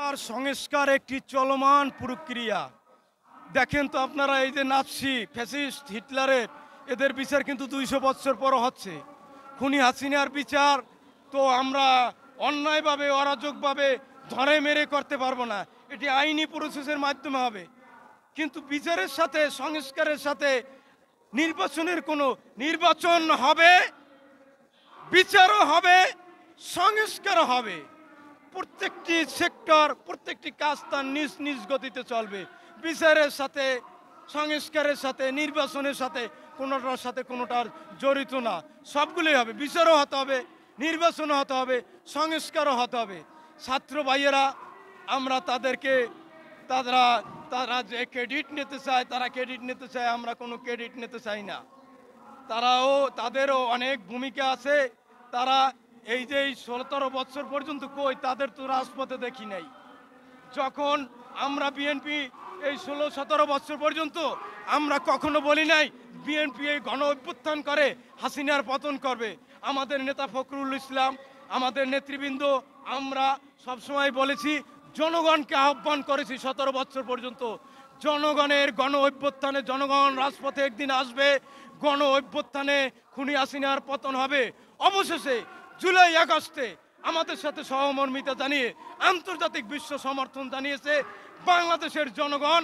বিচার সংস্কার একটি চলমান প্রক্রিয়া। দেখেন তো আপনারা, এই যে নাৎসি ফ্যাসিস্ট হিটলারের এদের বিচার কিন্তু 200 বছর পর হচ্ছে। খুনি হাসিনার বিচার তো আমরা অন্যায়ভাবে অরাজকভাবে ধরে মেরে করতে পারবো না, এটি আইনি প্রসেসের মাধ্যমে হবে। কিন্তু বিচারের সাথে সংস্কারের সাথে নির্বাচন হবে, বিচারও হবে, সংস্কারও হবে। প্রত্যেকটি সেক্টর, প্রত্যেকটি কাজ তার নিজ নিজ গতিতে চলবে। বিচারের সাথে, সংস্কারের সাথে, নির্বাচনের সাথে কোনোটার সাথে কোনোটার জড়িত না। সবগুলোই হবে, বিচারও হতে হবে, নির্বাচনও হতে হবে, সংস্কারও হতে হবে। ছাত্র ভাইয়েরা, আমরা তারা তারা যে ক্রেডিট নিতে চায় তারা ক্রেডিট নিতে চায়, আমরা কোনো ক্রেডিট নিতে চাই না। তাদেরও অনেক ভূমিকা আছে। তারা এই যে 17 বছর পর্যন্ত কই, তাদের তো রাজপথে দেখি নাই। যখন আমরা বিএনপি এই 16-17 বছর পর্যন্ত আমরা কখনো বলি নাই বিএনপি এই গণ অভ্যুত্থান করে হাসিনার পতন করবে। আমাদের নেতা ফখরুল ইসলাম, আমাদের নেতৃবৃন্দ, আমরা সবসময় বলেছি, জনগণকে আহ্বান করেছি 17 বছর পর্যন্ত, জনগণের গণ অভ্যুত্থানে জনগণ রাজপথে একদিন আসবে, গণ অভ্যুত্থানে খুনি হাসিনার পতন হবে। অবশেষে জুলাই আগস্টে আমাদের সাথে সহমর্মিতা জানিয়ে আন্তর্জাতিক বিশ্ব সমর্থন জানিয়েছে। বাংলাদেশের জনগণ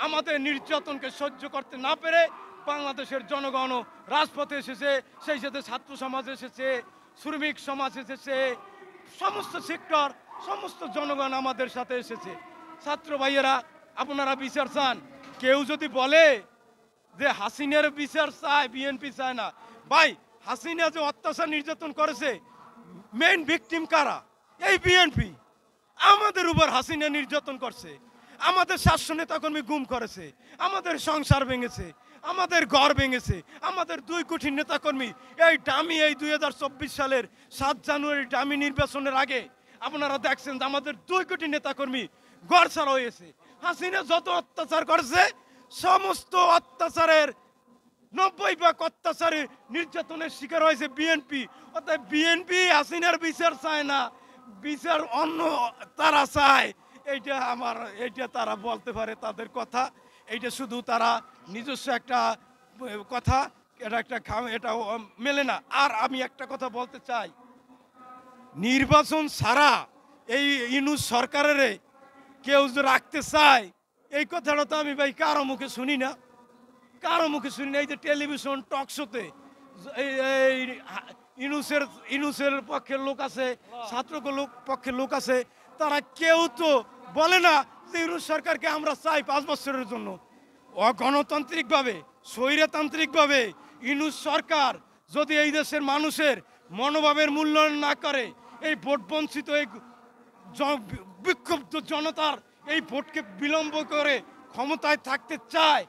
আমাদের নির্যাতনকে সহ্য করতে না পেরে বাংলাদেশের জনগণও রাজপথে এসেছে। সেই সাথে ছাত্র সমাজ এসেছে, শ্রমিক সমাজ এসেছে, সমস্ত সেক্টর, সমস্ত জনগণ আমাদের সাথে এসেছে। ছাত্র ভাইয়েরা, আপনারা বিচার চান। কেউ যদি বলে যে হাসিনার বিচার চায়, বিএনপি চায় না, ভাই হাসিনা যে অত্যাচার নির্যাতন করেছে, মেইন ভিকটিম কারা? এই বিএনপি। আমাদের উপর হাসিনা নির্যাতন করছে, আমাদের 700 নেতাকর্মী গুম করেছে, আমাদের সংসার ভেঙেছে, আমাদের ঘর ভেঙেছে, আমাদের 2 কোটি নেতাকর্মী এই ডামি, এই 2024 সালের 7 জানুয়ারি ডামি নির্বাচনের আগে আপনারা দেখছেন যে আমাদের 2 কোটি নেতাকর্মী ঘর ছাড়া হয়েছে। হাসিনা যত অত্যাচার করেছে, সমস্ত অত্যাচারের 90% অত্যাচারে নির্যাতনের শিকার হয়েছে বিএনপি। অর্থাৎ বিএনপি হাসিনার বিচার চায় না, বিচার অন্য তারা চায়। এইটা তারা বলতে পারে তাদের কথা, এইটা শুধু তারা নিজস্ব একটা কথা, এটা মেলে না। আর আমি একটা কথা বলতে চাই, নির্বাচন ছাড়া এই ইউনূস সরকারের কেউ যে রাখতে চায়, এই কথাটা তো আমি ভাই কারো মুখে শুনি না, কারো মুখে শুনি না। এই যে টেলিভিশন টক শোতে এই ইউনূসের পক্ষের লোক আছে, পক্ষের লোক আছে, তারা কেউ তো বলে না যে ইউনূস সরকারকে আমরা চাই 5 বছরের জন্য। অগণতান্ত্রিকভাবে, স্বৈরতান্ত্রিকভাবে ইউনূস সরকার যদি এই দেশের মানুষের মনোভাবের মূল্যায়ন না করে, এই ভোট বঞ্চিত এই বিক্ষুব্ধ জনতার এই ভোটকে বিলম্ব করে ক্ষমতায় থাকতে চায়,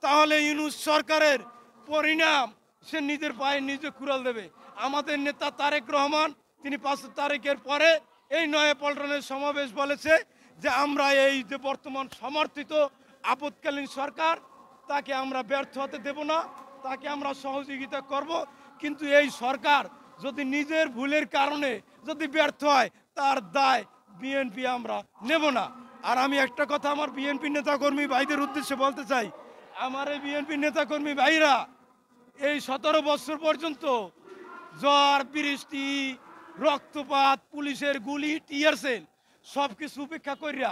তাহলে ইউনূস সরকারের পরিণাম সে নিজের পায়ে নিজে কুড়াল দেবে। আমাদের নেতা তারেক রহমান, তিনি 5 তারিখের পরে এই নয়াপল্টনের সমাবেশ বলেছে যে আমরা এই যে বর্তমান সমর্থিত আপৎকালীন সরকার, তাকে আমরা ব্যর্থ হতে দেব না, তাকে আমরা সহযোগিতা করব। কিন্তু এই সরকার যদি নিজের ভুলের কারণে যদি ব্যর্থ হয়, তার দায় বিএনপি আমরা নেব না। আর আমি একটা কথা আমার বিএনপি নেতাকর্মী ভাইদের উদ্দেশ্যে বলতে চাই, আমার এই বিএনপি নেতাকর্মী ভাইরা এই 17 বছর পর্যন্ত ঝড় বৃষ্টি, রক্তপাত, পুলিশের গুলি, টিয়ার সেল সব কিছু উপেক্ষা করিয়া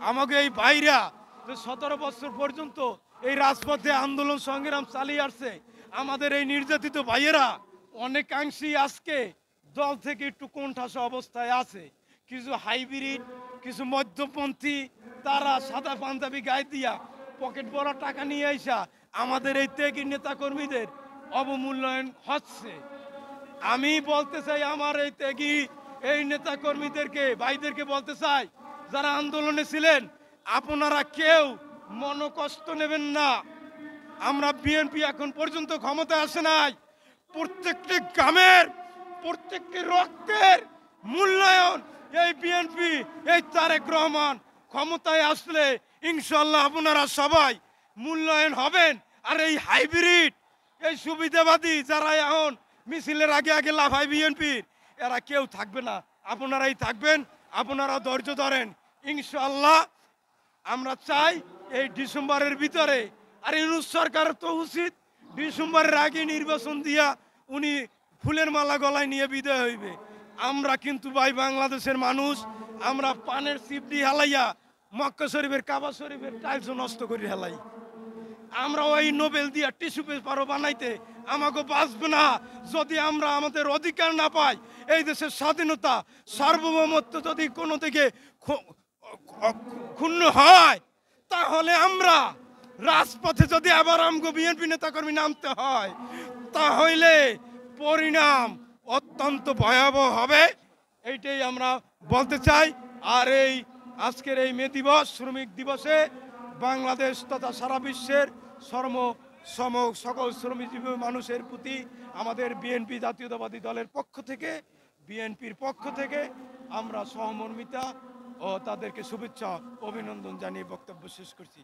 আমাকে এই ভাইরা যে 17 বছর পর্যন্ত এই রাজপথে আন্দোলন সংগ্রাম চালিয়ে আসছে, আমাদের এই নির্যাতিত ভাইয়েরা অনেকাংশেই আজকে দল থেকে একটু কোণঠাসা অবস্থায় আছে। কিছু হাইব্রিড, কিছু মধ্যপন্থী, তারা সাদা পাঞ্জাবি গায়ে দিয়া পকেট ভরা টাকা নিয়ে আইসা আমাদের এই ত্যাগী নেতাকর্মীদের অবমূল্যায়ন হচ্ছে। আমি বলতে চাই, আমার এই ত্যাগী এই নেতাকর্মীদেরকে, ভাইদেরকে বলতে চাই, যারা আন্দোলনে ছিলেন, আপনারা কেউ মনোকষ্ট নেবেন না। আমরা বিএনপি এখন পর্যন্ত ক্ষমতায় আসে নাই, প্রত্যেকটি গ্রামের, প্রত্যেকটি রক্তের মূল্যায়ন এই বিএনপি, এই তারেক রহমান ক্ষমতায় আসলে ইনশাল্লাহ আপনারা সবাই মূল্যায়ন হবেন। আর এই হাইব্রিড, এই সুবিধাবাদী যারা এখন মিছিলের আগে আগে লাফায় বিএনপির, এরা কেউ থাকবে না, আপনারাই থাকবেন। আপনারা ধৈর্য ধরেন, ইনশাআল্লাহ আমরা চাই এই ডিসেম্বরের ভিতরে, আর ইউনূস সরকার তো উচিত ডিসেম্বরের আগে নির্বাচন দিয়া উনি ফুলের মালা গলায় নিয়ে বিদায় হইবে। আমরা কিন্তু ভাই বাংলাদেশের মানুষ, আমরা পানের সিপড়ি হেলাইয়া মক্কা শরীফের কাবা শরীফের টাইলস নষ্ট করে হেলাই। আমরা ওই নোবেল দিয়া টিস্যু পেপারও বানাইতে আমাকে বাঁচবে না যদি আমরা আমাদের অধিকার না পাই। এই দেশের স্বাধীনতা সার্বভৌমত্ব যদি কোনো দিকে ক্ষুণ্ণ হয়, তাহলে আমরা রাজপথে যদি আবার আমগো বিএনপি নেতাকর্মী নামতে হয়, তাহলে পরিণাম অত্যন্ত ভয়াবহ হবে। এইটাই আমরা বলতে চাই। আর এই আজকের এই মে দিবস, শ্রমিক দিবসে বাংলাদেশ তথা সারা বিশ্বের সকল শ্রমজীবী মানুষের প্রতি আমাদের বিএনপি জাতীয়তাবাদী দলের পক্ষ থেকে, বিএনপির পক্ষ থেকে আমরা সহমর্মিতা ও তাদেরকে শুভেচ্ছা অভিনন্দন জানিয়ে বক্তব্য শেষ করছি।